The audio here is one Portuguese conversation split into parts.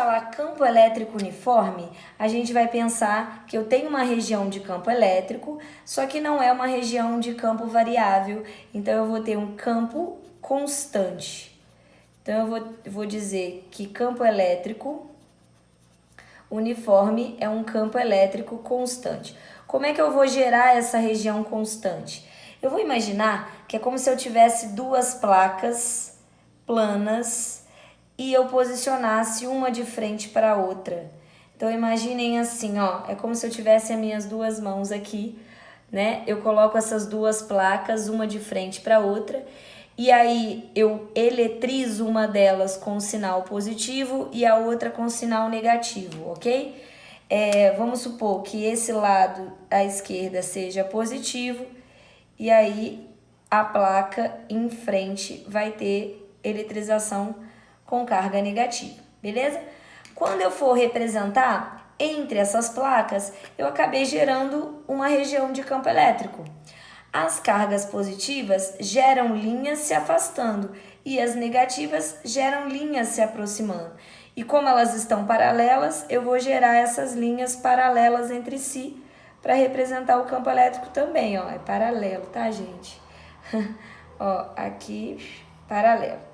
falar campo elétrico uniforme, a gente vai pensar que eu tenho uma região de campo elétrico, só que não é uma região de campo variável, então eu vou ter um campo constante. Então eu vou dizer que campo elétrico uniforme é um campo elétrico constante. Como é que eu vou gerar essa região constante? Eu vou imaginar que é como se eu tivesse duas placas planas e eu posicionasse uma de frente para a outra. Então imaginem assim, ó, é como se eu tivesse as minhas duas mãos aqui, né? Eu coloco essas duas placas, uma de frente para a outra, e aí eu eletrizo uma delas com sinal positivo e a outra com sinal negativo, ok? Vamos supor que esse lado à esquerda seja positivo e aí a placa em frente vai ter eletrização com carga negativa, beleza? Quando eu for representar entre essas placas, eu acabei gerando uma região de campo elétrico. As cargas positivas geram linhas se afastando e as negativas geram linhas se aproximando. E como elas estão paralelas, eu vou gerar essas linhas paralelas entre si para representar o campo elétrico também, ó, é paralelo, tá, gente? Ó, aqui, paralelo.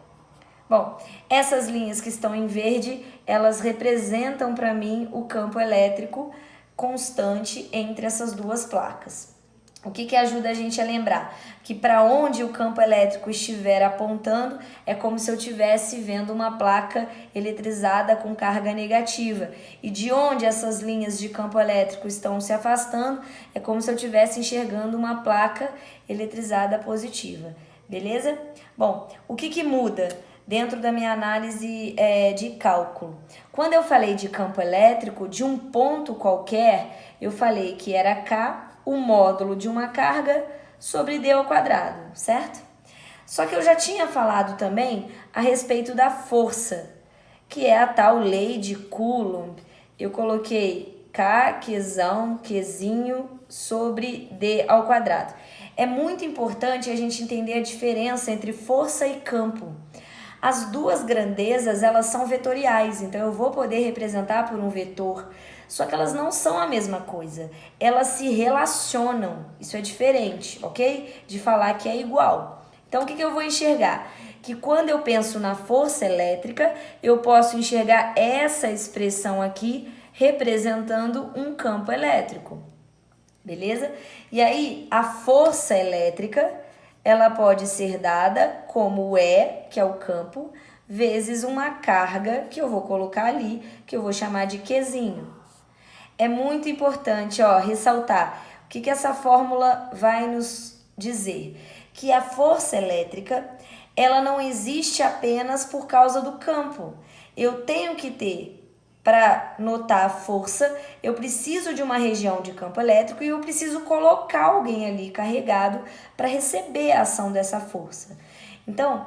Bom, essas linhas que estão em verde, elas representam para mim o campo elétrico constante entre essas duas placas. O que ajuda a gente a lembrar? Que para onde o campo elétrico estiver apontando, é como se eu estivesse vendo uma placa eletrizada com carga negativa. E de onde essas linhas de campo elétrico estão se afastando, é como se eu estivesse enxergando uma placa eletrizada positiva. Beleza? Bom, o que muda dentro da minha análise de cálculo? Quando eu falei de campo elétrico, de um ponto qualquer, eu falei que era K, o módulo de uma carga sobre D ao quadrado, certo? Só que eu já tinha falado também a respeito da força, que é a tal lei de Coulomb. Eu coloquei K, Qzinho sobre D ao quadrado. É muito importante a gente entender a diferença entre força e campo. As duas grandezas, elas são vetoriais, então eu vou poder representar por um vetor, só que elas não são a mesma coisa, elas se relacionam, isso é diferente, ok? De falar que é igual. Então o que eu vou enxergar? Que quando eu penso na força elétrica, eu posso enxergar essa expressão aqui representando um campo elétrico, beleza? E aí a força elétrica, ela pode ser dada como E, que é o campo, vezes uma carga que eu vou colocar ali, que eu vou chamar de Qzinho. É muito importante, ó, ressaltar o que essa fórmula vai nos dizer. Que a força elétrica, ela não existe apenas por causa do campo. Eu tenho que ter, para notar a força, eu preciso de uma região de campo elétrico e eu preciso colocar alguém ali carregado para receber a ação dessa força. Então,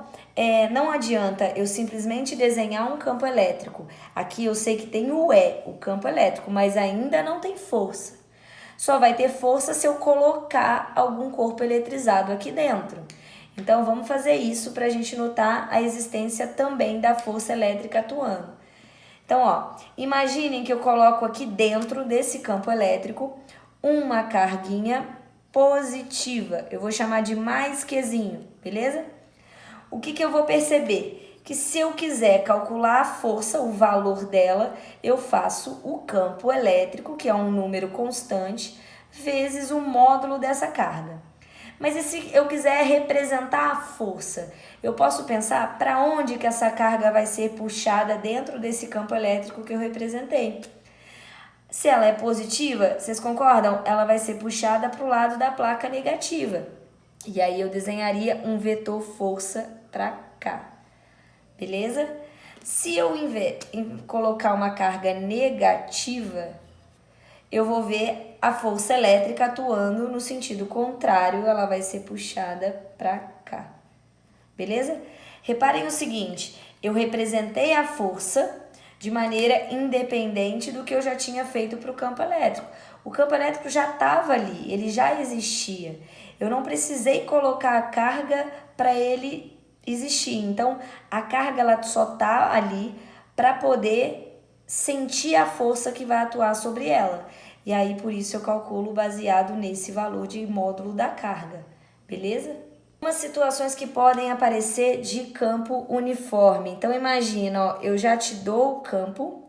não adianta eu simplesmente desenhar um campo elétrico. Aqui eu sei que tem o E, o campo elétrico, mas ainda não tem força. Só vai ter força se eu colocar algum corpo eletrizado aqui dentro. Então, vamos fazer isso para a gente notar a existência também da força elétrica atuando. Então, ó, imaginem que eu coloco aqui dentro desse campo elétrico uma carguinha positiva. Eu vou chamar de mais Qzinho, beleza? O que eu vou perceber? Que se eu quiser calcular a força, o valor dela, eu faço o campo elétrico, que é um número constante, vezes o módulo dessa carga. Mas e se eu quiser representar a força? Eu posso pensar para onde que essa carga vai ser puxada dentro desse campo elétrico que eu representei. Se ela é positiva, vocês concordam? Ela vai ser puxada para o lado da placa negativa. E aí eu desenharia um vetor força para cá. Beleza? Se eu colocar uma carga negativa, eu vou ver a força elétrica atuando no sentido contrário, ela vai ser puxada para cá. Beleza? Reparem o seguinte, eu representei a força de maneira independente do que eu já tinha feito para o campo elétrico. O campo elétrico já estava ali, ele já existia. Eu não precisei colocar a carga para ele existir. Então, a carga ela só está ali para poder sentir a força que vai atuar sobre ela. E aí, por isso, eu calculo baseado nesse valor de módulo da carga, beleza? Umas situações que podem aparecer de campo uniforme. Então, imagina, ó, eu já te dou o campo,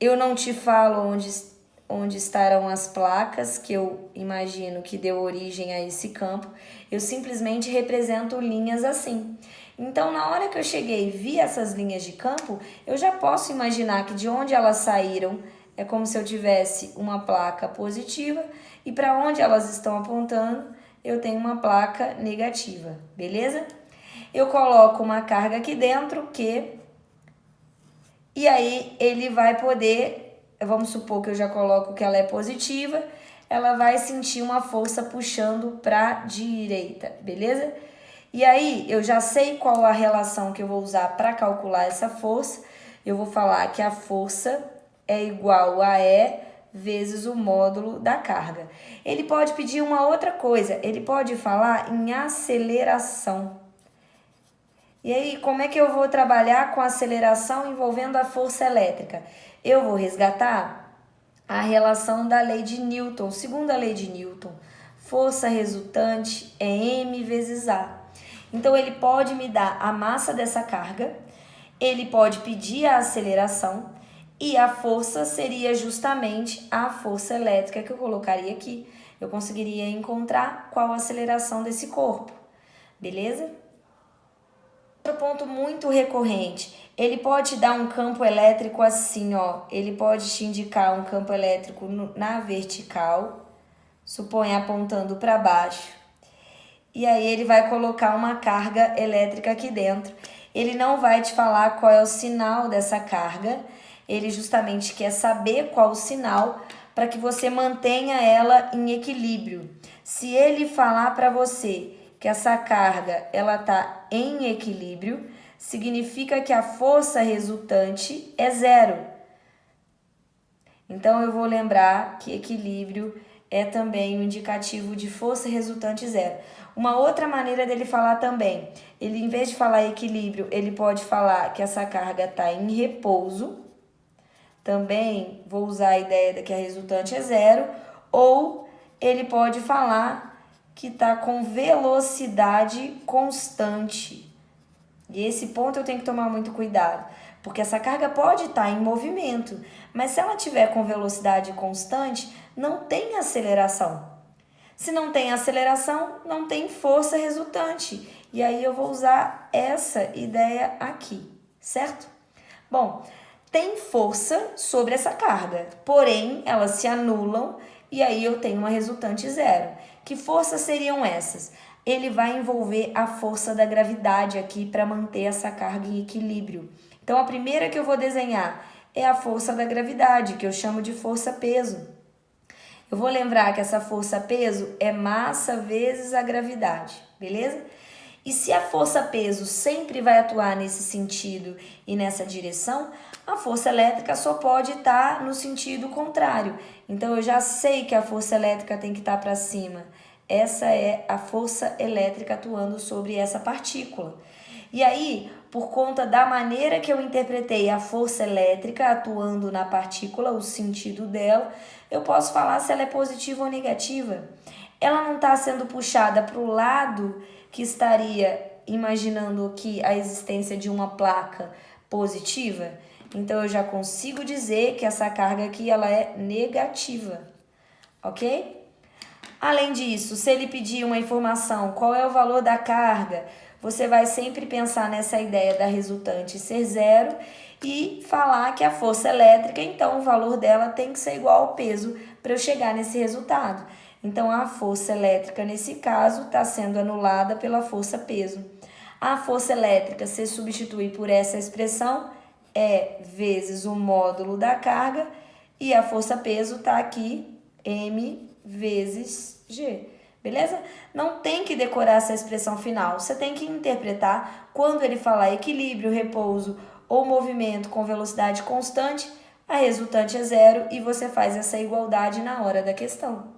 eu não te falo onde estarão as placas, que eu imagino que deu origem a esse campo, eu simplesmente represento linhas assim. Então, na hora que eu cheguei e vi essas linhas de campo, eu já posso imaginar que de onde elas saíram é como se eu tivesse uma placa positiva e para onde elas estão apontando, eu tenho uma placa negativa, beleza? Eu coloco uma carga aqui dentro e aí ele vai poder, vamos supor que eu já coloco que ela é positiva, ela vai sentir uma força puxando para a direita, beleza? E aí, eu já sei qual a relação que eu vou usar para calcular essa força. Eu vou falar que a força é igual a E vezes o módulo da carga. Ele pode pedir uma outra coisa, ele pode falar em aceleração. E aí, como é que eu vou trabalhar com aceleração envolvendo a força elétrica? Eu vou resgatar a relação da lei de Newton, segundo a lei de Newton. Força resultante é M vezes A. Então, ele pode me dar a massa dessa carga, ele pode pedir a aceleração e a força seria justamente a força elétrica que eu colocaria aqui. Eu conseguiria encontrar qual a aceleração desse corpo, beleza? Outro ponto muito recorrente, ele pode te dar um campo elétrico assim, ó. Ele pode te indicar um campo elétrico na vertical, suponha apontando para baixo. E aí ele vai colocar uma carga elétrica aqui dentro. Ele não vai te falar qual é o sinal dessa carga. Ele justamente quer saber qual o sinal para que você mantenha ela em equilíbrio. Se ele falar para você que essa carga ela está em equilíbrio, significa que a força resultante é zero. Então eu vou lembrar que equilíbrio é também um indicativo de força resultante zero. Uma outra maneira dele falar também, ele em vez de falar equilíbrio, ele pode falar que essa carga está em repouso. Também vou usar a ideia de que a resultante é zero. Ou ele pode falar que está com velocidade constante. E esse ponto eu tenho que tomar muito cuidado, porque essa carga pode estar em movimento, mas se ela tiver com velocidade constante, não tem aceleração. Se não tem aceleração, não tem força resultante. E aí eu vou usar essa ideia aqui, certo? Bom, tem força sobre essa carga, porém elas se anulam e aí eu tenho uma resultante zero. Que forças seriam essas? Ele vai envolver a força da gravidade aqui para manter essa carga em equilíbrio. Então a primeira que eu vou desenhar é a força da gravidade, que eu chamo de força-peso. Eu vou lembrar que essa força-peso é massa vezes a gravidade, beleza? E se a força-peso sempre vai atuar nesse sentido e nessa direção, a força elétrica só pode estar no sentido contrário. Então, eu já sei que a força elétrica tem que estar para cima. Essa é a força elétrica atuando sobre essa partícula. E aí, por conta da maneira que eu interpretei a força elétrica atuando na partícula, o sentido dela, eu posso falar se ela é positiva ou negativa. Ela não está sendo puxada para o lado que estaria imaginando que a existência de uma placa positiva. Então, eu já consigo dizer que essa carga aqui ela é negativa, ok? Além disso, se ele pedir uma informação, qual é o valor da carga, você vai sempre pensar nessa ideia da resultante ser zero e falar que a força elétrica, então o valor dela tem que ser igual ao peso para eu chegar nesse resultado. Então a força elétrica nesse caso está sendo anulada pela força peso. A força elétrica, se substituir por essa expressão, é vezes o módulo da carga e a força peso está aqui, M vezes G. Beleza? Não tem que decorar essa expressão final, você tem que interpretar quando ele falar equilíbrio, repouso ou movimento com velocidade constante, a resultante é zero e você faz essa igualdade na hora da questão.